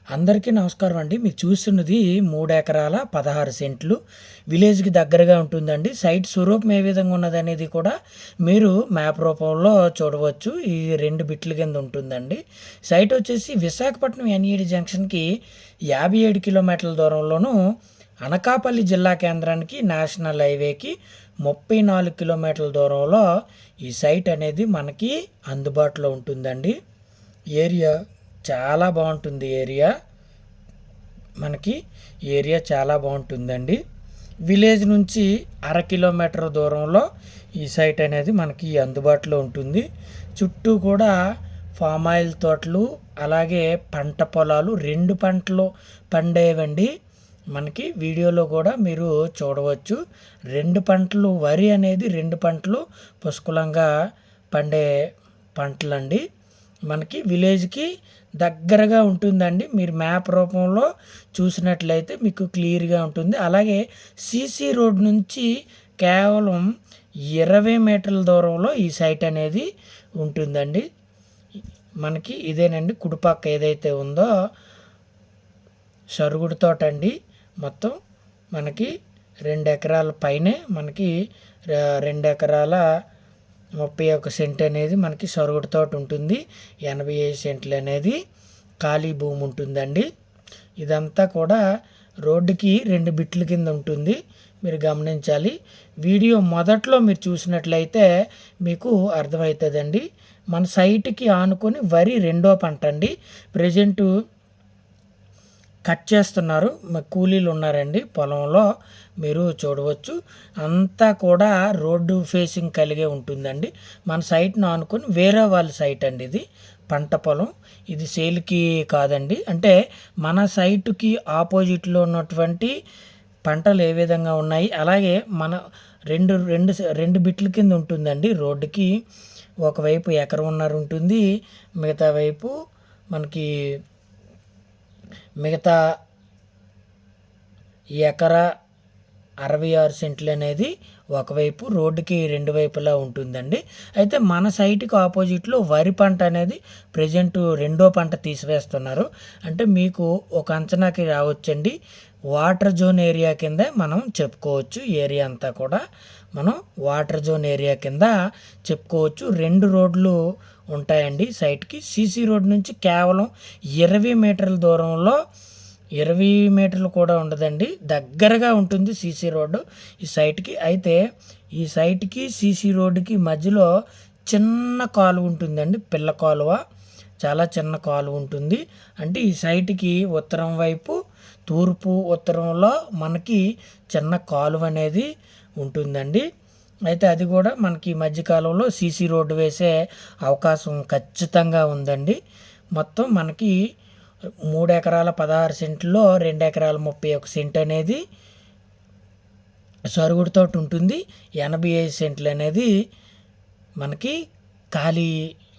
అందరికీ నమస్కారం అండి. మీరు చూస్తున్నది 3 ఎకరాల 16 సెంట్లు విలేజ్‌కి దగ్గరగా ఉంటుందండి. సైట్ స్వరూపం ఏ విధంగా ఉన్నదనేది కూడా మీరు మ్యాప్ రూపంలో చూడవచ్చు. ఈ 2 బిట్ల కింద ఉంటుందండి. సైట్ వచ్చేసి విశాఖపట్నం ఎన్ఈడి జంక్షన్‌కి 57 కిలోమీటర్ల దూరంలోను, అనకాపల్లి జిల్లా కేంద్రానికి నేషనల్ హైవేకి 34 కిలోమీటర్ల దూరంలో ఈ సైట్ అనేది మనకి అందుబాటులో ఉంటుందండి. ఏరియా చాలా బాగుంటుంది. మనకి ఏరియా చాలా బాగుంటుందండి. విలేజ్ నుంచి 1/2 కిలోమీటర్ దూరంలో ఈ సైట్ అనేది మనకి అందుబాటులో ఉంటుంది. చుట్టూ కూడా ఫామ్ ఆయిల్ తోటలు, అలాగే పంట పొలాలు, 2 పంటలు పండేవండి. మనకి వీడియోలో కూడా మీరు చూడవచ్చు. 2 పంటలు, వరి అనేది 2 పంటలు పుష్కలంగా పండే పంటలండి. మనకి విలేజ్‌కి దగ్గరగా ఉంటుందండి. మీరు మ్యాప్ రూపంలో చూసినట్లయితే మీకు క్లియర్‌గా ఉంటుంది. అలాగే సీసీ రోడ్ నుంచి కేవలం 20 మీటర్ల దూరంలో ఈ సైట్ అనేది ఉంటుందండి. మనకి ఇదేనండి, కుడిపక్క ఏదైతే ఉందో సరుగుడు తోట అండి. మొత్తం మనకి 2 ఎకరాల పైనే, మనకి 2 ఎకరాల 31 సెంట్ అనేది మనకి సరుగుడు తోట ఉంటుంది. 85 సెంట్లు అనేది ఖాళీ భూమి ఉంటుందండి. ఇదంతా కూడా రోడ్డుకి 2 బిట్ల కింద ఉంటుంది. మీరు గమనించాలి. వీడియో మొదట్లో మీరు చూసినట్లయితే మీకు అర్థమవుతుందండి. మన సైట్కి ఆనుకొని వరి 2వ పంట అండి. ప్రజెంటు కట్ చేస్తున్నారు. కూలీలు ఉన్నారండి పొలంలో, మీరు చూడవచ్చు. అంతా కూడా రోడ్డు ఫేసింగ్ కలిగే ఉంటుందండి. మన సైట్ను ఆనుకొని వేరే వాళ్ళ సైట్ అండి. ఇది పంట పొలం, ఇది సేల్కి కాదండి. అంటే మన సైటుకి ఆపోజిట్లో ఉన్నటువంటి పంటలు ఏ విధంగా ఉన్నాయి, అలాగే మన రెండు బిట్ల కింద ఉంటుందండి. రోడ్డుకి ఒకవైపు ఎకరన్నర ఉంటుంది, మిగతా వైపు మనకి మిగతా ఎకరా 66 సెంట్లు అనేది ఒకవైపు రోడ్డుకి 2 వైపులా ఉంటుందండి. అయితే మన సైట్కి ఆపోజిట్లో వరి పంట అనేది ప్రజెంట్ 2వ పంట తీసివేస్తున్నారు. అంటే మీకు ఒక అంచనాకి రావచ్చండి. వాటర్ జోన్ ఏరియా కింద మనం చెప్పుకోవచ్చు. ఏరియా అంతా కూడా మనం వాటర్ జోన్ ఏరియా కింద చెప్పుకోవచ్చు. 2 రోడ్లు ఉంటాయండి సైట్కి. సీసీ రోడ్ నుంచి కేవలం 20 మీటర్ల దూరంలో, 20 మీటర్లు కూడా ఉండదండి, దగ్గరగా ఉంటుంది సీసీ రోడ్డు ఈ సైట్కి. అయితే ఈ సైట్కి సీసీ రోడ్డుకి మధ్యలో చిన్న కాలువ ఉంటుందండి, పిల్ల కాలువ. చాలా చిన్న కాలువ ఉంటుంది. అంటే ఈ సైట్కి ఉత్తరం వైపు, తూర్పు ఉత్తరంలో మనకి చిన్న కాలువ అనేది ఉంటుందండి. అయితే అది కూడా మనకి మధ్యకాలంలో సీసీ రోడ్డు వేసే అవకాశం ఖచ్చితంగా ఉందండి. మొత్తం మనకి 3 ఎకరాల 16 సెంట్లో 2 ఎకరాల 31 సెంట్ అనేది సరుగుడు తోట ఉంటుంది. 85 సెంట్లు అనేది మనకి ఖాళీ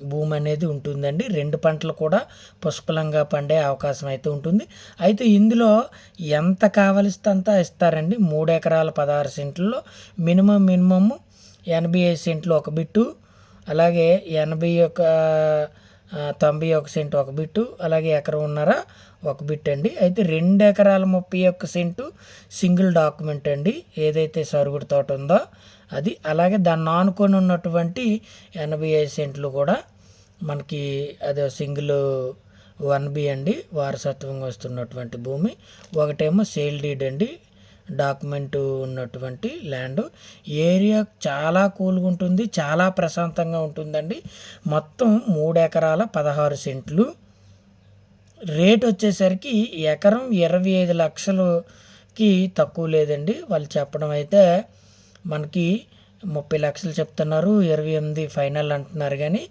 భూమి అనేది ఉంటుందండి. 2 పంటలు కూడా పుష్కలంగా పండే అవకాశం అయితే ఉంటుంది. అయితే ఇందులో ఎంత కావలిస్తే అంత ఇస్తారండి. 3 ఎకరాల 16 సెంట్లలో మినిమమ్ 85 సెంట్లు ఒక బిట్టు, అలాగే 91 సెంటు ఒక బిట్టు, అలాగే ఎకరన్నర ఒక బిట్ అండి. అయితే 2 ఎకరాల 31 సెంటు సింగిల్ డాక్యుమెంట్ అండి, ఏదైతే సరుగుడు తోట ఉందో అది. అలాగే దాన్ని ఆనుకొని ఉన్నటువంటి 85 సెంట్లు కూడా మనకి అదే సింగిల్ 1B అండి, వారసత్వంగా వస్తున్నటువంటి భూమి. ఒకటేమో సేల్ డీడ్ అండి, డాక్యుమెంట్ ఉన్నటువంటి ల్యాండ్. ఏరియా చాలా కూల్గా ఉంటుంది, చాలా ప్రశాంతంగా ఉంటుందండి. మొత్తం 3 ఎకరాల 16 సెంట్లు. రేట్ వచ్చేసరికి ఎకరం 25 లక్షలకి తక్కువ లేదండి. వాళ్ళు చెప్పడం అయితే మనకి 30 లక్షలు చెప్తున్నారు, 28 ఫైనల్ అంటున్నారు. కానీ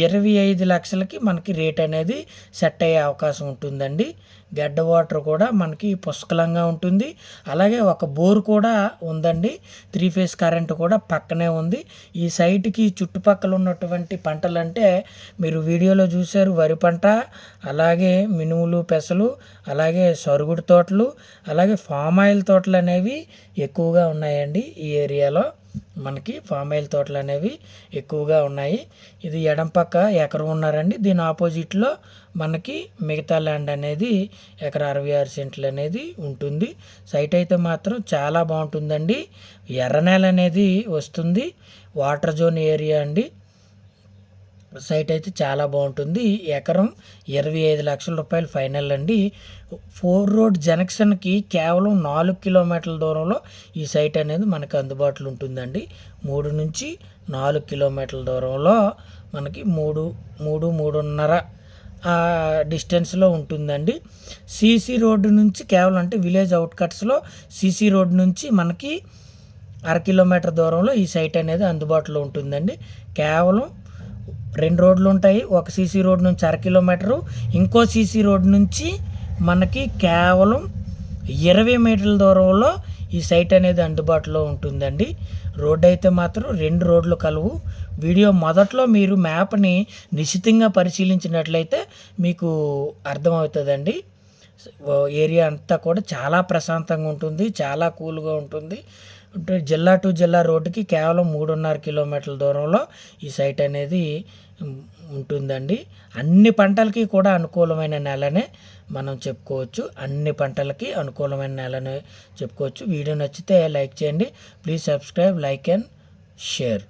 25 లక్షలకి మనకి రేట్ అనేది సెట్ అయ్యే అవకాశం ఉంటుందండి. గడ్డ వాటర్ కూడా మనకి పుష్కలంగా ఉంటుంది. అలాగే ఒక బోర్ కూడా ఉందండి. 3 ఫేజ్ కరెంట్ కూడా పక్కనే ఉంది. ఈ సైట్కి చుట్టుపక్కల ఉన్నటువంటి పంటలంటే మీరు వీడియోలో చూశారు, వరి పంట, అలాగే మినుములు, పెసలు, అలాగే సరుగుడు తోటలు, అలాగే ఫామ్ ఆయిల్ తోటలు అనేవి ఎక్కువగా ఉన్నాయండి ఈ ఏరియాలో. మనకి ఫామ్ ఆయిల్ తోటలు అనేవి ఎక్కువగా ఉన్నాయి. ఇది ఎడం పక్క ఎకరం ఉన్నారండి. దీని ఆపోజిట్లో మనకి మిగతా ల్యాండ్ అనేది ఎకరా 66 సెంట్లు అనేది ఉంటుంది. సైట్ అయితే మాత్రం చాలా బాగుంటుందండి. ఎర్ర నేల అనేది వస్తుంది, వాటర్ జోన్ ఏరియా అండి. సైట్ అయితే చాలా బాగుంటుంది. ఎకరం 25 లక్షల రూపాయలు ఫైనల్ అండి. 4 రోడ్ జంక్షన్కి కేవలం 4 కిలోమీటర్ల దూరంలో ఈ సైట్ అనేది మనకు అందుబాటులో ఉంటుందండి. 3 నుంచి 4 కిలోమీటర్ల దూరంలో మనకి 3.5 డిస్టెన్స్లో ఉంటుందండి. సీసీ రోడ్డు నుంచి కేవలం అంటే విలేజ్ అవుట్కట్స్లో సీసీ రోడ్డు నుంచి మనకి 1/2 కిలోమీటర్ దూరంలో ఈ సైట్ అనేది అందుబాటులో ఉంటుందండి. కేవలం 2 రోడ్లు ఉంటాయి. ఒక సీసీ రోడ్ నుంచి 1/2 కిలోమీటరు, ఇంకో సీసీ రోడ్ నుంచి మనకి కేవలం 20 మీటర్ల దూరంలో ఈ సైట్ అనేది అందుబాటులో ఉంటుందండి. రోడ్డు అయితే మాత్రం 2 రోడ్లు కలవు. వీడియో మొదట్లో మీరు మ్యాప్ని నిశితంగా పరిశీలించినట్లయితే మీకు అర్థమవుతుందండి. ఏరియా అంతా కూడా చాలా ప్రశాంతంగా ఉంటుంది, చాలా కూల్గా ఉంటుంది. జిల్లా టు జిల్లా రోడ్డుకి కేవలం 3.5 కిలోమీటర్ల దూరంలో ఈ సైట్ అనేది ఉంటుందండి. అన్ని పంటలకి కూడా అనుకూలమైన నేలనే మనం చెప్పుకోవచ్చు. అన్ని పంటలకి అనుకూలమైన నేలనే చెప్పుకోవచ్చు. వీడియో నచ్చితే లైక్ చేయండి. Please subscribe, like and share.